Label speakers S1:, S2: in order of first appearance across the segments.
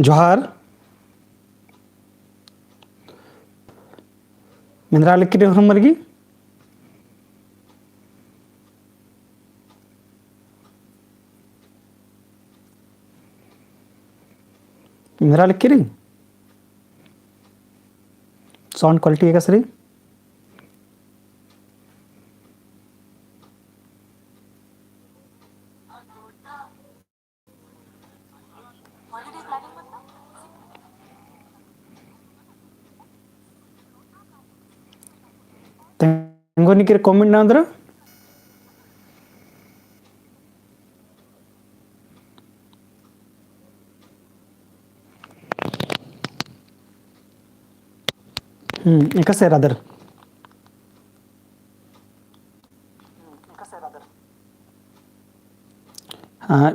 S1: जोहार मिनराल किरे हुरमरगी मिनराल किरे साउंड क्वालिटी है कसरी तेंगो निकिरे कमेंट ना अंदर एका सेरादर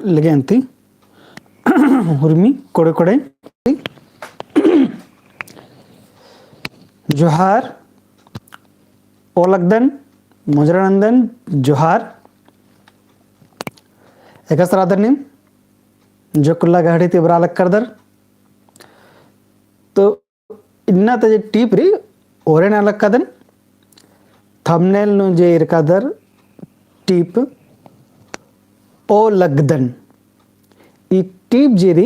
S1: लगे अंती हुर्मी कोड़े कोड़े जोहार ओलगदन मुजरानंदन जोहार एका सरादर निम जो कुल्ला गाड़ी तिबरालक करदर तो इन्ना तजे टीप री ओरे नालक कदन थंबनेल नु जे इरकादर टीप ओ लगदन ಈ टीप जेरी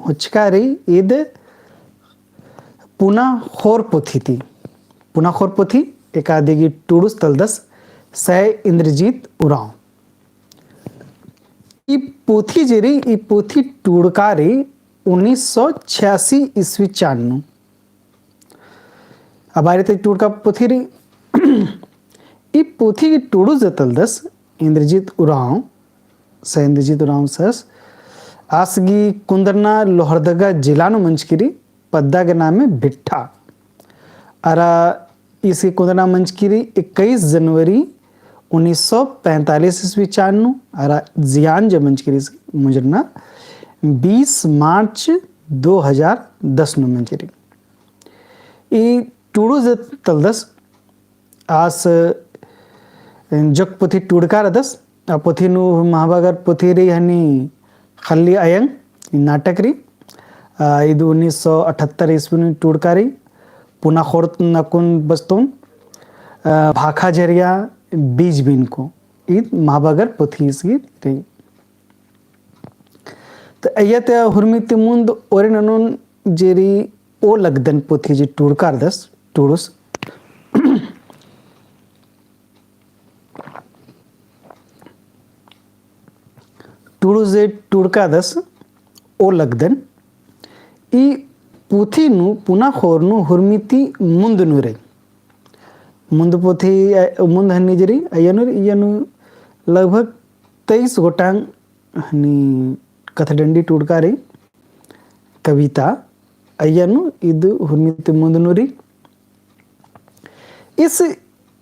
S1: हुचकारी इद पुना खोर पोथी थी पुना खोर पोथी एकादिगी टूडुस तलदस सह इंद्रजीत उराव ई पोथी जेरी ई पोथी टूडकारी 1986 ईस्वी चान्नु अबारे ते टूडका पोथी री ई पोथी की टूडुस तलदस इंद्रजीत उराव सह इंद्रजीत उराव सस आसगी कुंदरना लोहरदगा जिलानु मंचकिरी पद्दा के नाम में भिट्ठा अरा इसी कुंदरना मंचकिरी 21 जनवरी 1945 ईस्वी चान्नु अरा जियान जे मंचकिरी मुजरना 20 मार्च 2010 नु मंचकिरी ई टूडू जे तलदस आस जग पोथी टूडका रदस आ पोथी नु महाबागर पोथी री हनी खल्ली अयंग नाटक री ಇದು 1978 ईस्वी में टूडकारी पुना खोरत नकुन बस्तों भाखा झरिया बीज बिन को ईद महाबागर पोथी इसकी रही तो अयत हुरमित मुंद ओरे ननुन जेरी ओ लगदन पोथी जी टूडकार दस टूडुस टूडुस जे टूडका दस ओ लगदन ಈ पोथीनु पुना खोरनु हुर्मिति मुंदनु रे मुंद पोथी मुंद हन्नी जरी अयनु यनु लगभग 23 गोटांग हनी कथडंडी टूडका रे कविता अयनु इदु हुर्मिति मुंदनु रे इस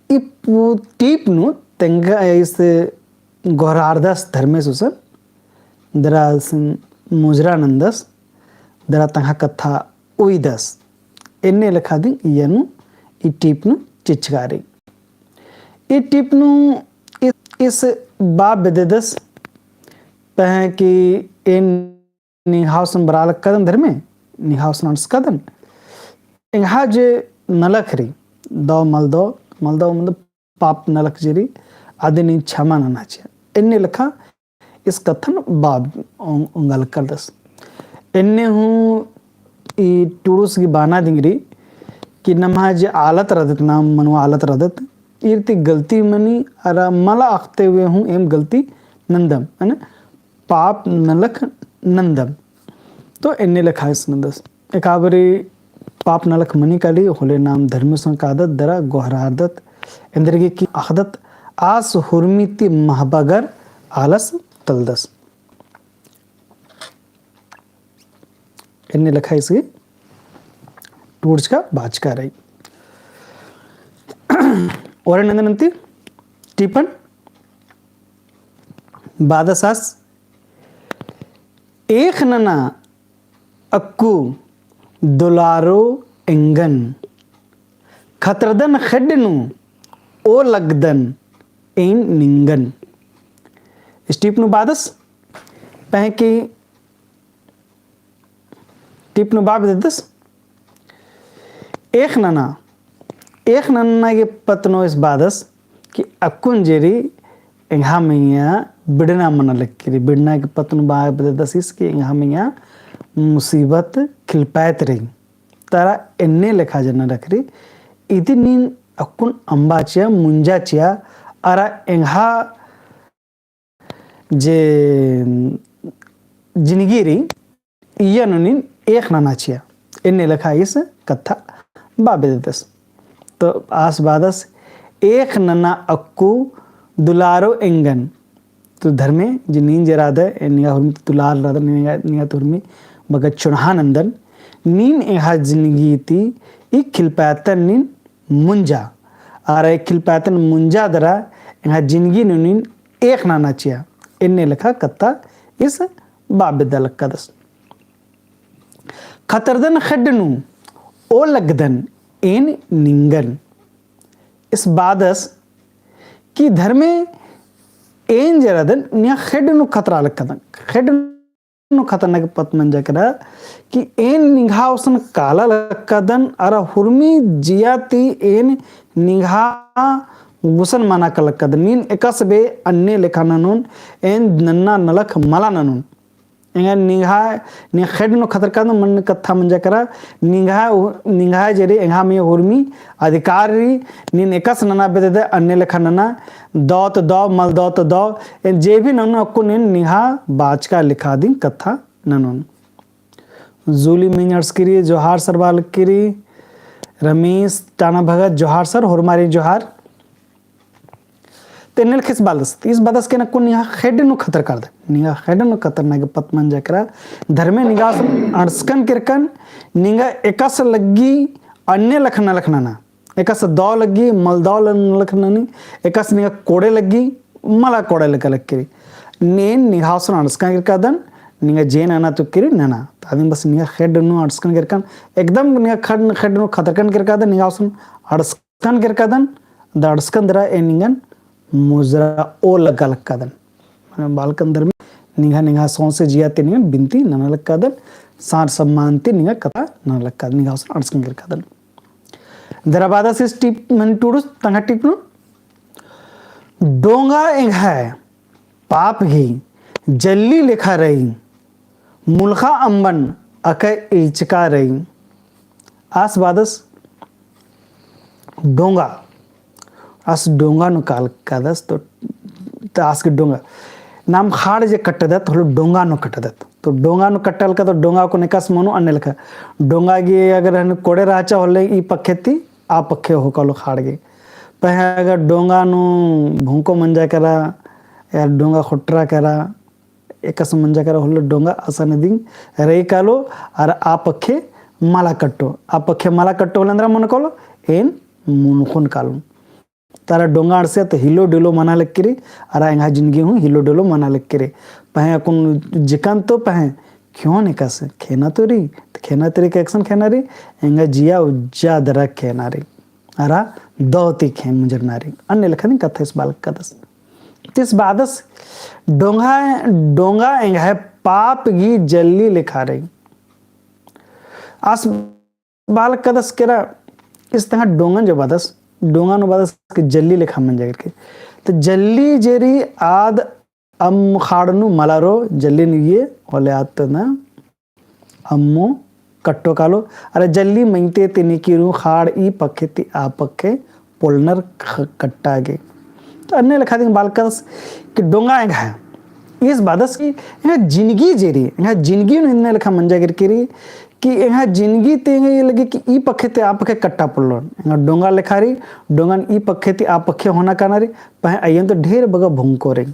S1: टीपनु तेंगा इस गौरारदास धर्मेसुसन दरास मुजरानंदस दरा तंहा कथा उइदस एन्ने लखा दी यनु ई टीपनु चिचकारी ई टीपनु इस बाप बेदेदस पह कि इन निहाउसन बराल कदन धर्मे निहाउसन अंश कदन इंहा जे नलखरी दो मलदो मतलब पाप नलख जेरी आदिनी क्षमा ननाचे एन्ने लखा इस कथन बाप उंगल करदस एन्ने हूँ ई टूडुस की बाना दिंगरी कि नमा जे आलत रदत नाम मनु आलत रदत इरती गलती मनी अरा मला आखते हुए हूँ एम गलती नंदम है ना पाप नलख नंदम तो एन्ने लखा इस नंदस एकाबरी पाप नलख मनी काली होले नाम धर्मसन का आदत दरा गोहरादत इंद्रगी की आदत आस हुर्मिति महाबगर आलस तलदस इन्हें लिखा इसकी टूर्स का बाचका रही और नंदनंती टिपन बादसास एक नना अक्कू दुलारो इंगन खतरदन खड्डनु ओ लगदन इन निंगन स्टीपनु बादस पह की टिप्नु बाप देदस एक नना के पत्नो इस बादस कि अक्कुन जेरी इंहा मैया बिड़ना मन लक्कीरी बिड़ना के पत्नो बाप देदस इसकी इंहा मैया मुसीबत खिलपायत रही तारा एन्ने लेखा जना रखरी इति नीन अक्कुन अंबाचिया मुंजाचिया अरा इंहा जे जिनगिरी इयनुनिन एक नाचिया एन्ने लेखा इस कथा बाबे देदस तो आस बादस एक नना अक्कू दुलारो एंगन तो धर्मे जिनीन जराद निया हुर्मी दुलार राद निया तुर्मी बगत चुनहानंदन नीन एहा जिंदगी ती ई खिलपातन नीन मुंजा आर एक खिलपातन मुंजा दरा एहा जिंदगी नीन एक नाना चिया इन्ने लिखा कत्ता इस बाबिदल कदस खतरदन खड्डनु ओ लगदन एन निंगन इस बादस की धर्मे एन जरादन निया खड्डनु खतरा लकदन खड्डनु खतरनाक पत मंजा करा कि एन निघा उसन काला लकदन अरा हुर्मी जियाती एन निघा गुसन माना कलकदन नीन एकस बे अन्य लेखाननुन एन नन्ना नलख मला ननुन इंगा निघा खड्डनु खतर का मन कथा मंजा करा निघा जरी इंगा में हुर्मी अधिकारी नीन एकस नना बेदे अन्य लेखा नना दौत दौ मल दौत दौ जे भी ननु अक्को नीन निघा बाचका लिखा दी कथा ननुन जूली मिंगर्स किरी जोहार सर बाल किरी रमेश टाना भगत जोहार सर हुरमारी जोहार तेनल खिस बालस इस बादस के नक्को निहा खेडनु खतर कर दे निहा खेडनु खतर नग पतमन जकरा धर्मे निगास अड़स्कन किरकन निगा एकस लग्गी अन्य लखना लखना एकस दौ लग्गी मलदौ लखननी एकस निगा कोड़े लग्गी मला कोड़े लकलक्किरी नेन निगासन अड़स्कन किरकदन निगा जेन आना तो किरी नना तादिन बस निगा खेडनु अड़स्कन किरकन एकदम निगा खेडनु खतरकन किरकदन निगासन अड़स्कन किरकदन द अड़स्कन दरा ए निगन मुजरा ओ लगा लक्कादन बालकन धर्म निघा निघा सौ से जियाते निघा बिनती नना लक्कादन सार सम्मानते निघा कथा नना लक्कादन निघा उसन अड़स्कन किरकादन दराबादा से टिप मन टूडुस तंगा टिप नु डोंगा एंघा पाप ही जल्ली लिखा रही मुल्खा अंबन अके इचका रही आस बादस डोंगा आस डोंगा नु काल कदस तो आस के डोंगा नाम खाड़ जे कट्टदत हलो डोंगा नु कट्टदत तो डोंगा नु कट्टल का तो डोंगा को निकास मनु अन्य लखा डोंगा गे अगर हन कोड़े राचा होले ई पखेती आ पखे हो कलो खाड़ गे पह अगर डोंगा नु भूको मंजा करा या डोंगा खोटरा करा एकस मंजा करा होलो डोंगा असन दिन रे कालो और आ पखे माला कट्टो होलंद्रा मन कोलो एन मुनखुन कालो तारा डोंगा अड़से तो हिलो डोलो मना लक्किरी अरा एंगा जिंदगी हूँ हिलो डोलो मना लक्किरी पहे अकुन जिकन तो पहे क्यों निकास खेना तो री खेना तरी का एक्शन खेना री एंगा जिया उज्जा दरा खेना री अरा दौती खे मुंजर नारी अन्य लखनी कथा इस बालक का दस तिस बादस डोंगा एंगा है पाप गी जल्ली लिखा रही आस बालक का दस केरा इस तरह डोंगन जो बादस डोंगा नो बादस के जल्ली लिखा मन जाकर के तो जल्ली जेरी आद अम खाड़नु मलारो जल्ली निये होले आत ना अम्मो कट्टो कालो अरे जल्ली मंगते तिनी किरू खाड़ ई पखे ती आ पखे पोलनर कट्टा गे तो अन्य लिखा दिन बालकस कि डोंगा है इस बादस की यहाँ जिंदगी जेरी यहाँ जिंदगी ने लिखा मन जाकर के कि यहाँ जिंदगी ते ये लगे कि ई पखे ते आ पखे कट्टा पड़लो यहाँ डोंगा लिखा रही डोंगन ई पखे ते आ पखे होना काना रही पहे अयन तो ढेर बगा भूंको रही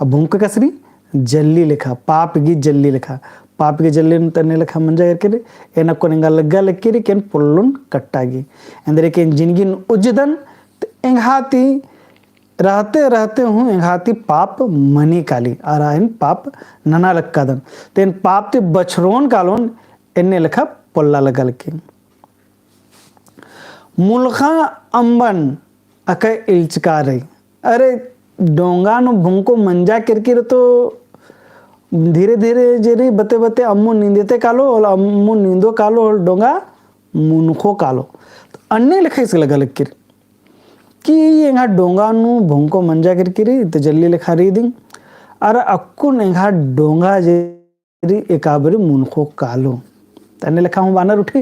S1: अब भूंको कसरी जल्ली लिखा पाप की जल्ली लिखा पाप की जल्ली तने लिखा मंजा करके एना को निगा लग्गा लक्की केन पुल्लुन कट्टा गी अंदर के जिंदगी उज्जदन एंघाती रहते रहते हूँ एंघाती पाप मनी काली आरायन पाप नना लक्कादन तेन पाप ते बछरोन कालोन एने लिखा पोल्ला लगल के मुल्खा अंबन अके इल्चका रही अरे डोंगा नो भूंको मंजा किरकिर तो धीरे धीरे जेरी बते बते अम्मू नींदते कालो और अम्मू नींदो कालो और डोंगा मुनखो कालो तो अन्य लिखा इस अलग अलग किर कि एंगा डोंगा नु भोंको मंजा किरकिरी तो जल्दी लिखा रीदिंग अरे अक्कुन एंगा डोंगा जेरी एकाबरी मुनखो कालो तो अन्य लिखा हूँ बानर उठे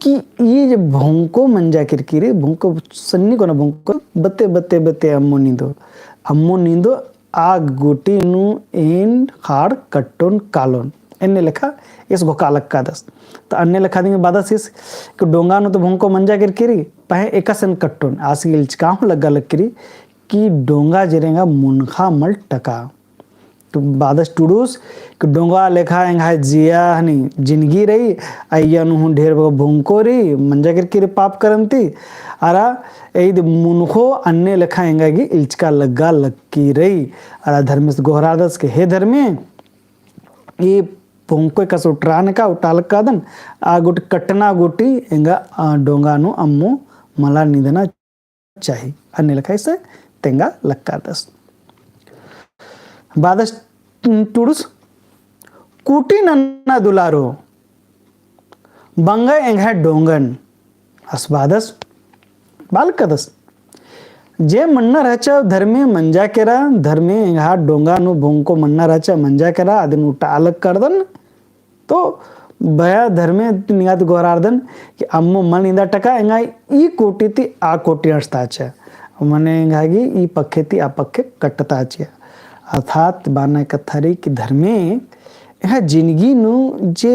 S1: कि ये जो भोंको मंजा किरकिरी भोंको सन्नी को ना भोंको बते बते बते अम्मू नींदो आ गोटी नु इन हाड़ कट्टोन कालोन अन्य लिखा इस घोकालक का दस तो अन्य लिखा देंगे बादस इस कि डोंगा नु तो भोंको मंजा किरकिरी पहे एकसन कट्टोन आसी इल्चकाहु लगा लक्किरी कि डोंगा जरेगा मुनखा मल टका तो बादस टुडूस कि डोंगा लेखा एंगा जिया हनी जिंदगी रही अय्या नु ढेर भोंको रही मंजा किरकिरी पाप करंती अरा ऐद मुनखो अन्य लेखा एंगा की इल्चका लगा लक्की रही अरा धर्मेश गोहरादस के हे धर्मे ये भोंको का उठराने का उठालक का दन आ गोटी कटना गोटी एंगा डोंगा नु अम्मो मला निधना चाहिए अन्य लेखा इसे तेंगा लक्का दस बादस टुडुस कुटी नन्ना दुलारो बंगा एंगा डोंगन असबादस बाल कदस जे मन्ना रहचा धर्मे मंजा केरा धर्मे एंगा डोंगा नु भोंको मन्ना रहचा मंजा केरा आदिन उठा अलग कर दन तो भया धर्मे निगात गोरार्दन कि अम्मो मन इंदा टका एंगा ई कोटी ती आ कोटी अर्थाचा मने एंगागी ई पक्के ती आ पक्के कटताचा अर्थात बाना कथारी कि धर्मे एंगा जिंदगी नु जे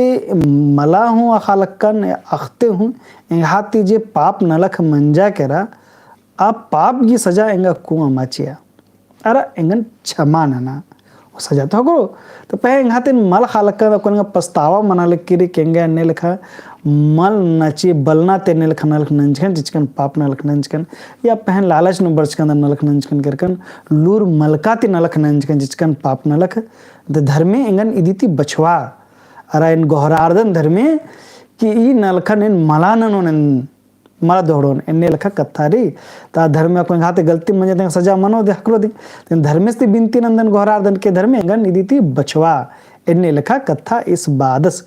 S1: मला हूँ अखालक्कन अखते हूँ एंगा ती जे पाप नलख मंजा केरा आ पाप की सजा एंगा कुआं माचिया अरे एंगन क्षमा नना सजा तो हो तो पह एंगाते मल खालक्का कोन पछतावा मना लक्किरी केंगे अन्य लिखा मल नची बलना ते ने लिखा नलख नंजकन जिचकन पाप नलख नंजकन या पहन लालच न बरचकन नलख नंजकन करकन लूर मलकाती नलख नंजकन जिचकन पाप नलख द धर्मे एंगन इदिति बछवा अरा इन गोहरार्दन धर्मे कि ई नलखन इन मलानन मला दोड़ोन एन्ने लखा कथारी ता धर्म को घाते गलती मंजे ते सजा मनो दे हकरो दी धर्मेस्ति बिनती नंदन गोहरार्दन के धर्मे एंगन इदिति बछवा एन्ने लखा कथा इस बादस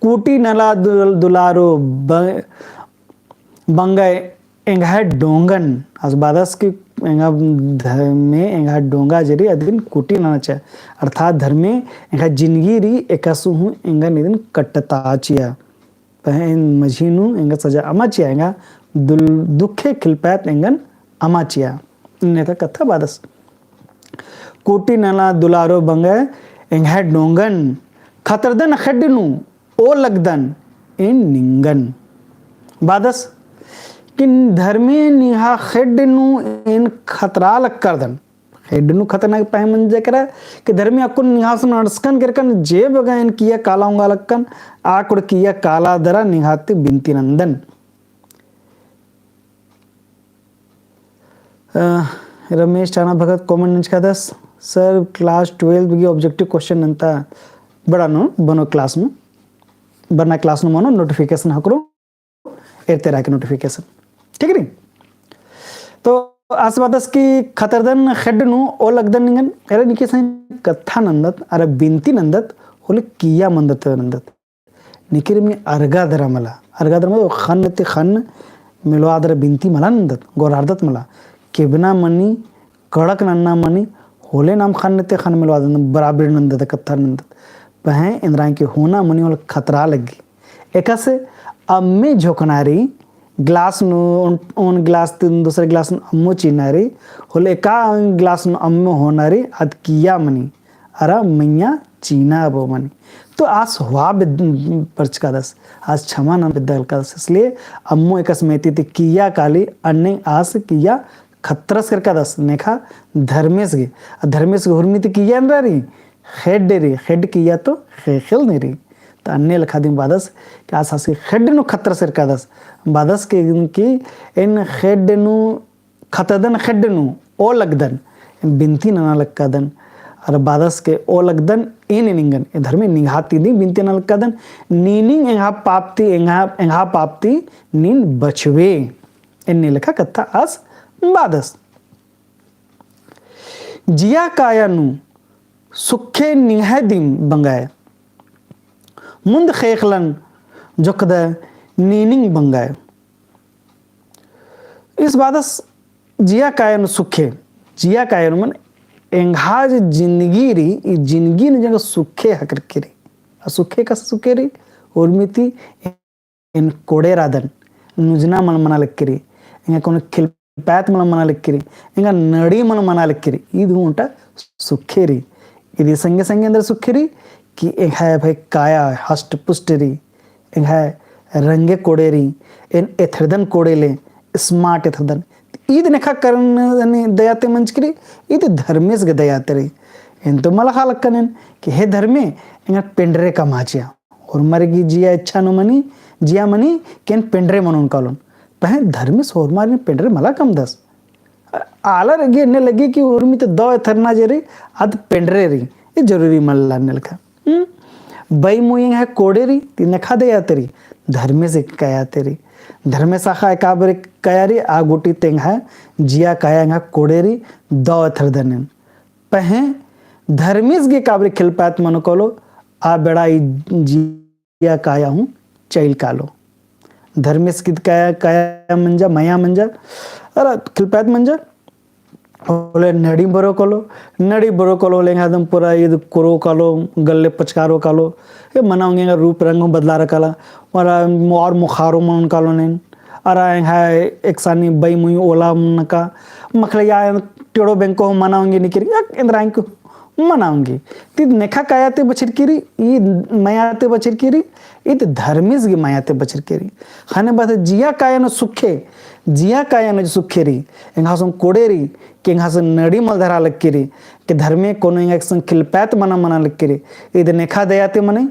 S1: कूटी नला दुलारो बंगय एंगा डोंगन अस बादस की एंगा धर्मे एंगा डोंगा जरी अदिन कूटी नचा अर्थात धर्मे एंगा जिंदगी री एकसु हूँ एंगा निदिन कट्टताचिया पहन मझीनु एंगा सजा अमाचिया एंगा दुखे खिलपैत एंगन अमाचिया इन्ने का कथा बादस कोटी नला दुलारो बंगे एंगा डोंगन खतरदन खड्डनु ओ लगदन इन निंगन बादस किन धर्मे निहा खड्डनु इन खतरा लग करदन हेडनु खतरनाक पह मंजे करा कि धर्मी अकुन निहासन अड़स्कन करकन जे बगाइन किया काला होंगा लक्कन आकुड़ किया काला दरा निहाते बिनती नंदन रमेश चाना भगत कॉमेंट नंच का दस सर क्लास 12 बगी ऑब्जेक्टिव क्वेश्चन अंता बड़ा नो बनो क्लास में बना क्लास नो मनो नोटिफिकेशन हकरो एरते रहा के नोटिफिकेशन ठीक है तो आसबादस की खतरदन खड्डनु ओ लगदन निगन अरे निके सही कथा नंदत अरे बिनती नंदत होले किया मंदत नंदत निकिर में अर्गा दरमला खन ते खन मिलवा दर बिनती मला नंदत गोरार्दत मला केबना मनी कड़क नन्ना मनी होले नाम खन ते खन मिलवा दन बराबर नंदत कथा नंदत पहे इंद्राई के होना मनी होल खतरा लगी एकसे अब में झोकनारी ग्लास नु ओन ग्लास दूसरे ग्लास अम्मो चिनारी होले का ग्लास अम्मो होनारी अद किया मनी अरा मैया चीना बो मनी तो आज हुआ पर्च का दस आज क्षमा ना विद्याल का दस इसलिए अम्मो एक स्मृति थी किया काली अन्य आस किया खतरस कर का दस नेखा धर्मेश के हुर्मित किया न रही हेड किया तो खेल नहीं रही तो अन्य लखा दी बादस कि आस के हेडनु खतर सिर का दस बादस के इनकी इन हेडनु खतदन हेडनु ओ लगदन बिनती ना लक्कादन और बादस के ओ लगदन इन निंगन धर्मे निघाती दी बिनती ना लक्कादन नीनिंग एंगा पापती नीन बचवे इन्ने लखा कथा आस बादस जिया कायानु सुखे निहदिम बंगाय मुंद खेखलन जुकद नीनिंग बंगाय इस बादस जिया कायन सुखे जिया कायन मन एंघाज जिंदगी री ई जिंदगी ने जगह सुखे हकर केरी सुखे का सुखे री उर्मिति इन कोड़े रादन नुजना मन मना लक्किरी इंगा कोन खिलपैत मन मना लक्किरी इंगा नड़ी मन मना लक्किरी इदु उंटा सुखेरी इदी संगे संगे अंदर सुखेरी कि एक है भाई काया हष्ट पुष्टरी एक है रंगे कोड़ेरी इन एथरदन कोड़ेले स्मार्ट एथरदन ईद नेखा करन दयाते मंचकरी ईद धर्मेस गे दयाते रे इन तो मला हालकनन कि हे धर्मे इंगा पेंडरे का माचिया और मरगी जिया इच्छा नो मनी जिया मनी केन पेंडरे मनून कालोन पह धर्मेस और मारने पेंडरे मला कम दस आला रगे ने लगे कि और मी तो दो थरना जरे आद पेंडरे री ये जरूरी मल्ला ने लखा बई मुइंग है कोडेरी ती नखा दे यातरी धर्मे से कया तेरी धर्मे साखा एकाबरे कयारी आगुटी तेंग है जिया कया कोडेरी दो थरदनन पह धर्मेस गे काबरे खिलपात मनो कोलो आ बेड़ा जिया काया हूँ चैल कालो धर्मेस की काया काया मंजा मया मंजा अरे खिलपात मंजा बोले नड़ी बरो कलो लेंगे एकदम पूरा ये कोरो कालो गले पचकारो कालो ये मनाऊंगे रूप रंग बदला रकाला और मुखारो मन कालो ने अरा है एक सानी बई मुई ओला नका मखलिया टेड़ो बैंको मनाऊंगे निकरी इंद्राई को मनाऊंगी ती नेखा कायाते बछिरकिरी ई मायाते बछिरकिरी ई धर्मिस गी मायाते बछिरकिरी खाने बात जिया कायन सुखे जिया कायन सुखेरी एंघासं कोडेरी के एंघासं नडी मल धरा लक्किरी के धर्मे कोनो एंघासं खिलपैत मना लक्किरी ई नेखा दयाते मने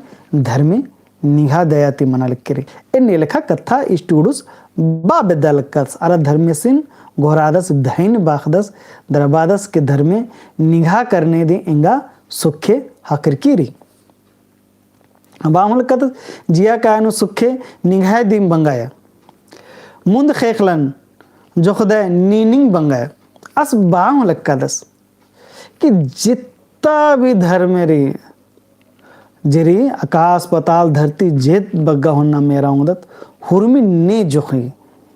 S1: धर्मे निघा दयाते मना लक्किरी एने लेखा कथा स्टूडुस बा बेदलकस अरा धर्मेसिन घोरादस धैन बाखदस दरबादस के धर्मे निघा करने दे इंगा सुखे हकर कीरी बामल कत जिया कायनु सुखे निघाय दिम बंगाया मुंद खेखलन जो खुदा नीनिंग बंगाया अस बामल कदस कि जितना भी धर्म रे जरी आकाश पताल धरती जेत बग्गा होना मेरा उदत हुरमी ने जोखी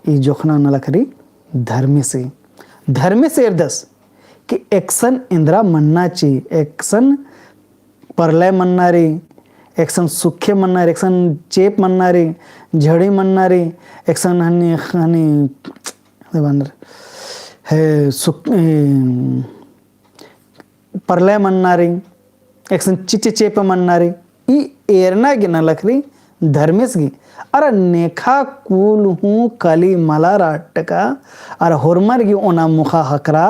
S1: ई जोखना न लखरी धर्म से अरदस कि एक्शन इंद्रा मनना चाहिए एक्शन परलय मनना रे एक्शन सुखे मनना रे एक्शन चेप मनना रे झड़ी मनना रे एक्शन हनी हनी बंदर है सुख परलय मनना रे एक्शन चिचे चेप मनना रे ई एरना गिना लखरी धर्मेश गी अरे नेखा कुल हूँ कली मला राटका अरे होरमर गी ओना मुखा हकरा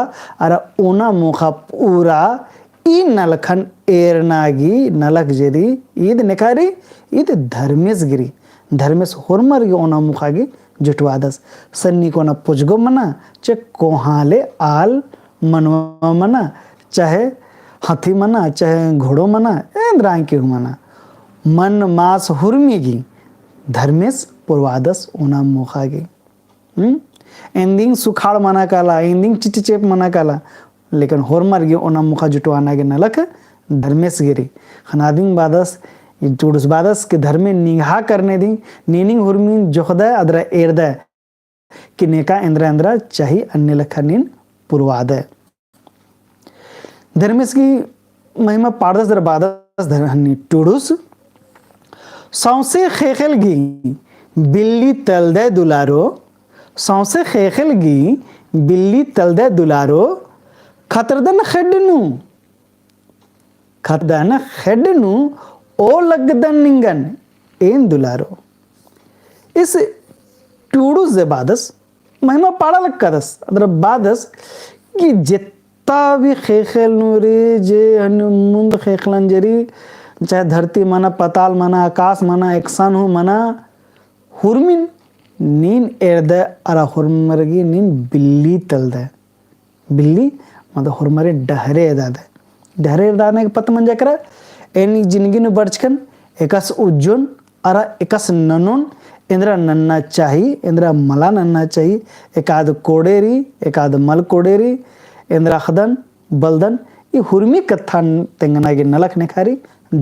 S1: अरे ओना मुखा पूरा ई नलखन एरनागी नलक जेरी ईद नेखारी ईद धर्मेश गिरी धर्मेश होरमर गी ओना मुखा गी जुटवादस सन्नी को ना पुजगो मना चाहे कोहाले आल मनवा मना चाहे हाथी मना चाहे घोड़ो मना इंद्रांग की मना मन मास हुरमीगी धर्मेश पूर्वादस ओना मोखागी एंडिंग सुखाड़ मना काला एंडिंग चिचचेप मना काला लेकिन होरमर गे ओना मुखा जुटवाना गे नलक धर्मेश गिरी खनादिंग बादस जुड़स बादस के धर्मे निघा करने दी नीनिंग हुरमी जोखदा अदरा एरदा कि नेका इंद्रा इंद्रा चाही अन्य लखनीन पूर्वाद धर्मेश की महिमा पारदस दर बादस धरहनी टूडुस सौसे खेखलगी बिल्ली तलदे दुलारो सौसे खेखलगी बिल्ली तलदे दुलारो खतरदन खेडनु ओ लगदन निंगन एन दुलारो इस टूडू से बादस महिमा पाड़ा लक्कदस अदर बादस कि जितना भी खेखल नूरी जे मुंद खेखलन जरी चाहे धरती मना पताल मना आकाश मना एकसान हो मना हुरमिन नीन एर्द अरा हुरमरगी नीन बिल्ली तलद बिल्ली मतलब हुरमरे डहरे एदाद डहरे एदाने के पत मंजा करा एनी जिंदगी ने बर्चकन एकस उज्जोन अरा एकस ननोन इंद्रा नन्ना चाहिए इंद्रा मला नन्ना चाहिए एकाद कोडेरी एकाद मल कोडेरी इंद्रा खदन बलदन ಈ ಹುರ್ಮಿ ಕಥಾ ತೆಂಗನಾಗಿ ನಲಕ್ ನೆಖಾರಿ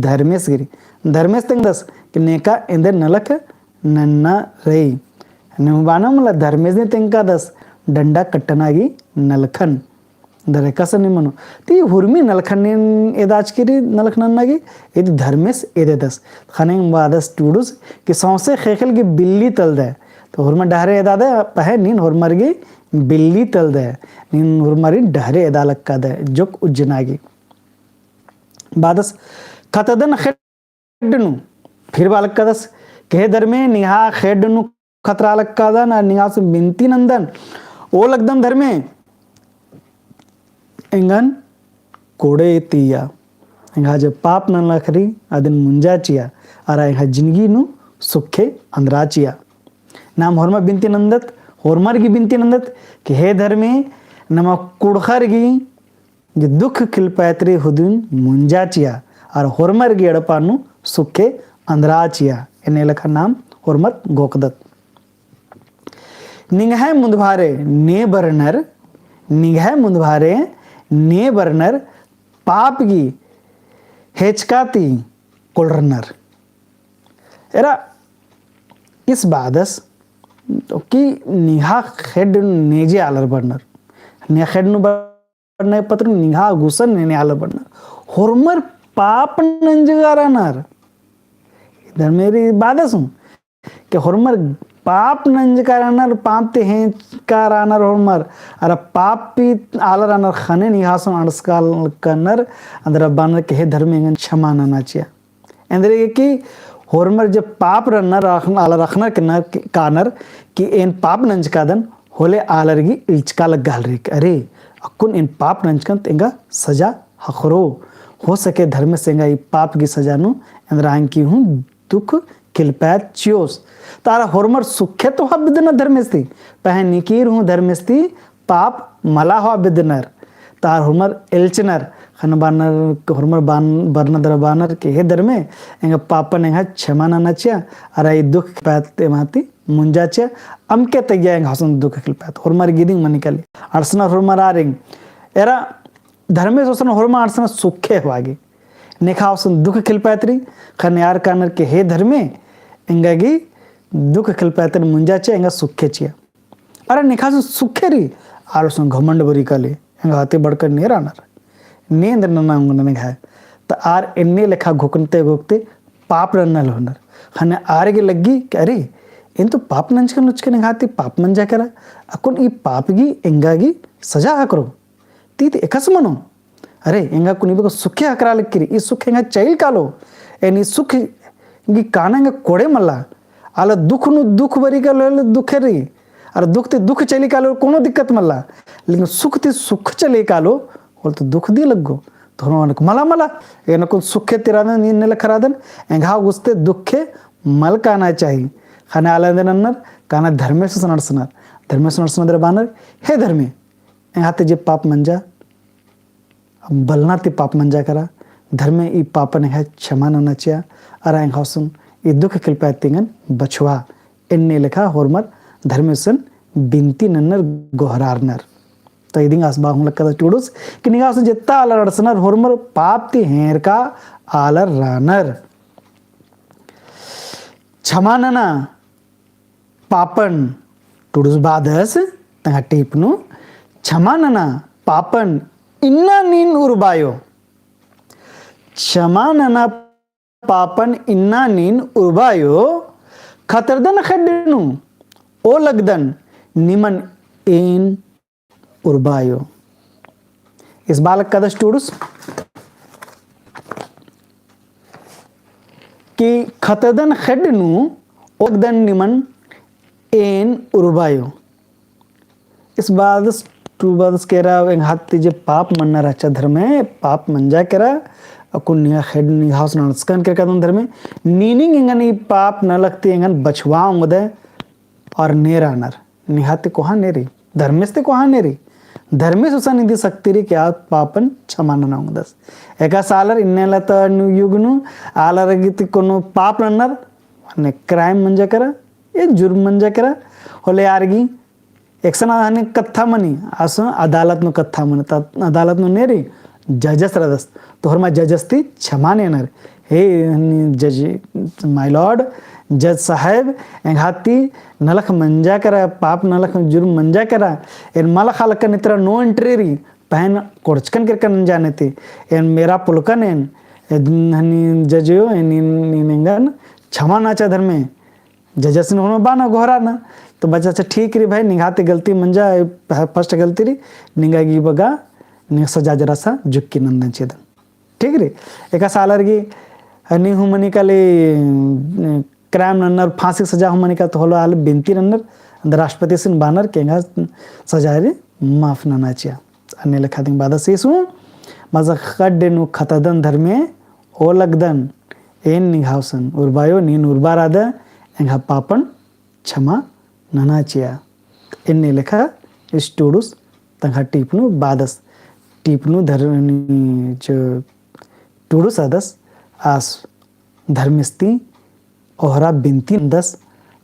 S1: ಧರ್ಮೇಶ್ ಗಿರಿ ಧರ್ಮೇಶ್ ತೆಂಗ್ ದಸ್ कि नेका इंदे नलक नन्ना रही बाना मला धर्मेश ने तेंका दस डंडा कट्टनागी नलखन दरेकास नि मनो ती हुर्मी नलखन एदाच किरी नलख नन्नागी यदि धर्मेश एदे दस खाने बादस टूडुस कि सौसे खेखल की बिल्ली तल दे तो हुरमा डहरे एदा दे पहे नीन हुरमर की बिल्ली तल दे नीन हुरमरी डहरे एदा लक्का दे जोक उज्जनागी बादस खतदन खेडनु फिर बालक्कदस कहे धर्मे निहा खेडनु खतरा लक्कादन निहा से बिनती नंदन ओ लगदम धर्मे इंगन कोड़े तीया इंगा जब पाप न लखरी अदन मुंजा चिया अरा इंगा जिंदगी नु सुखे अंदरा चिया नाम होरमा बिनती नंदत होरमर की बिनती नंदत कि हे धर्मे नमा कुड़खर की जो दुख खिलपैत्री हुदुन मुंजा चिया और होरमर की एड़पानु सुखे अंदराचिया एने लखा नाम हुरमत गोकदत निगह मुंदभारे ने बरनर निगह मुंदभारे ने बरनर पाप की हेचकाती कोलरनर एरा इस बादस तो कि निहा खेड नेजे आलर बरनर ने खेड नु बरनर पत्र निहा गुसन ने आलर बरनर हुरमर पाप नंजगारनर इधर मेरी बात सुन कि हुरमर पाप नंज का रानर पाप ते हैं का रानर हुरमर अरे पाप पी आलर रानर खाने निहासन अड़सकाल करनर अंदर बानर के हे धर्म इंगन क्षमा नना चिया अंदर ये कि हुरमर जब पाप रनर आलर रखनर कानर कि इन पाप नंज का दन होले आलर की इल्चका लग गाल रे अरे अकुन इन पाप नंज कंत इंगा सजा हखरो हो सके धर्म सेंगा ई पाप की सजा नु अंदर आंग की हूँ दुख किलपैत चियोस तारा हुरमर सुखे तो हा बिदनर धर्मेस्ती पहन निकीर हूँ धर्मेस्ती पाप मला हो बिदनर तार हुरमर एल्चनर खन बानर हुरमर बान बरनदर बानर के हे धर्मे एंगा पापन एंगा क्षमा नचिया अरे दुख पैत माती मुंजा चिया अमके तगिया एंगा हसन दुख किलपैत हुरमर गिदिंग मनिकली अरसना हुरमर आरिंग एरा धर्मेश हसन हुरमर अरसना सुखे हुआगी नेखावसन दुख खिलपैतरी खन्यार कानर के हे धर्मे इंगागी दुख खिलपैतर मुंजाचे इंगा सुखे चिया अरे नेखासन सुखे री आरसन घमंड बरी काले इंगा हाथे बढ़कर नेर आनर नेंद्र नना उंगन ने घाय तो आर इन्ने लेखा घुकनते घुकते पाप रन्नल होनर खने आर के लगी कि अरे इन तो पाप नंच के नुचके नेघाती पाप मंजा करा अकुन ई पाप गी इंगागी सजा करो तीत एकस मनो अरे इंगा कुनी बको सुखे हकरा लक्किरी ई सुख इंगा चैल कालो एनी सुख गी कानंगा कोड़े मल्ला आला दुख नु दुख बरी का ले दुखे री अरे दुख ते दुख चली कालो कोनो दिक्कत मल्ला लेकिन सुख ते सुख चले कालो और तो दुख दी लगो तो मला मला एन को सुखे तिरादन नीन लखरादन इंगा गुस्ते दुखे मल काना चाहिए खाने आला नन्नर काना धर्मेश नडसनर बानर हे धर्मे इंगाते जे पाप मंजा बलना ते पाप मंजा करा धर्मे ई पापन है क्षमा नचिया अरा हसन ई दुख किलपैतिंगन बछुआ एन्ने लेखा होरमर धर्मेशन बिनती नन्नर गोहरारनर तो इदिंग आसबा हम लक्का टूडुस कि निगास जेत्ता आलर अडसनर होरमर पाप ती हेर का आलर रानर क्षमा नना पापन टूडुस बादस तंगा टीपनु क्षमा नना पापन इन्ना नीन उर्बायो क्षमा नना पापन इन्ना नीन उर्बायो खतरदन खड्डनु ओ लगदन निमन एन उर्बायो इस बालक का दस टूडुस कि खतरदन खड्डनु ओ लगदन निमन एन उर्बायो इस बादस बादस कह रहा है हाथ जे पाप मनना रचा धर्म है पाप मंजा करा अकुन निया खेड निहास नस्कन कर कदम धर्म नीनिंग इंगन ई पाप न लगती इंगन बछवाओं उदे और नेरानर निहाते कोहा नेरी धर्मेस्ते कोहा नेरी धर्मेश उसा निधि शक्ति री क्या पापन क्षमा न दस एका सालर इन्नेला त युगनु आलर गिति कोनो पाप नन्नर ने क्राइम मंजा करा ये जुर्म मंजा करा होले यारगी एक सना कत्था मनी आस अदालत में कत्था मन अदालत में नेरी जजस रदस तो हरमा जजस्ती क्षमा नेनर हे जज माय लॉर्ड जज साहेब एंघाती नलख मंजा करा पाप नलख जुर्म मंजा करा एन मलख हलक नित्र नो एंट्री पहन कोर्चकन कर न जाने थे एन मेरा पुलकन एन हनी जजयो एन क्षमा नाचा धर्मे जजस ने बाना घोरा ना तो बच्चा से ठीक री भाई निघाते गलती मंजा फर्स्ट गलती री निगागी बगा नि सजा जरा सा जुक्की नंदन चेदन ठीक रे एका सालर नी हुमनी काले क्राइम नन्नर फांसी सजा हुमनी का तो होलो आल बिनती नन्नर अंदर राष्ट्रपति सिन बानर केंगा सजा रे माफ ननाचिया अन्य लेखा दिन बाद से सु मजा खड्डे नु खतदन धर्मे ओ लगदन एन निघावसन उर्बायो नीन उर्बाराद एंगा पापन क्षमा ननाचिया एन्ने लेखा स्टूडुस तंगा टीपनु बादस टीपनु धर्मनी जो टूडुस आदस आस धर्मिस्ती ओहरा बिनती दस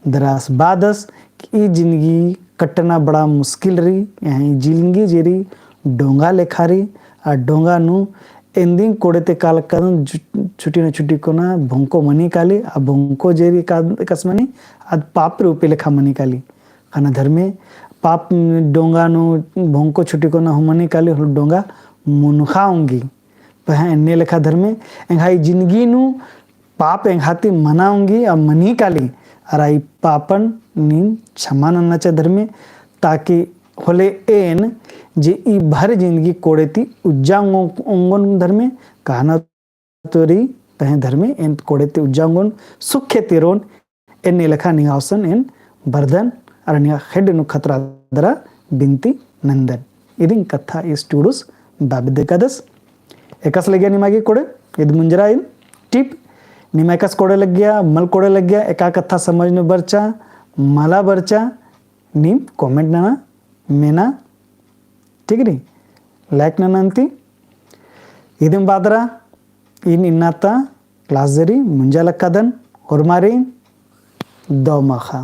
S1: दरास बादस की जिंदगी कटना बड़ा मुश्किल रही यहाँ जिंदगी जेरी डोंगा लेखारी आ डोंगा नु एंदिंग कोड़ेते काल कदम छुट्टी न छुट्टी को ना भोंको मनी काली आ भोंको जेरी का कसमनी आद पाप रूपे लेखा मनी काली खाना धर्मे पाप डोंगा नु भोंको छुट्टी को ना मनी काली हो डोंगा मुनखाऊंगी पह अन्य लेखा धर्मे एंघाई जिंदगी नु पाप एंघाती मनाऊंगी आ मनी काली अराई पापन नीन क्षमा नचा धर्मे ताकि होले एन जे ई भर जिंदगी कोड़ेती उज्जांगोन धर्मे कहना तोरी पह धर्मे एन कोड़ेती उज्जांगोन सुखे तेरोन एन लेखा निहावसन एन बर्धन अरण्य हेड नु खतरा दरा बिनती नंदन इदिन कथा इस टूडुस बाबदे कदस एकस लग गया निमागी कोड़े इद मुंजरा इन टिप निमाकस कोड़े लग गया मल कोड़े लग गया एका कथा समझने बरचा मला बरचा नीम कमेंट ना मेना ठीक री लाइक नंती इदम बादरा इन इन्नाता क्लास जरी मुंजा लक्कादन और मारी दो मखा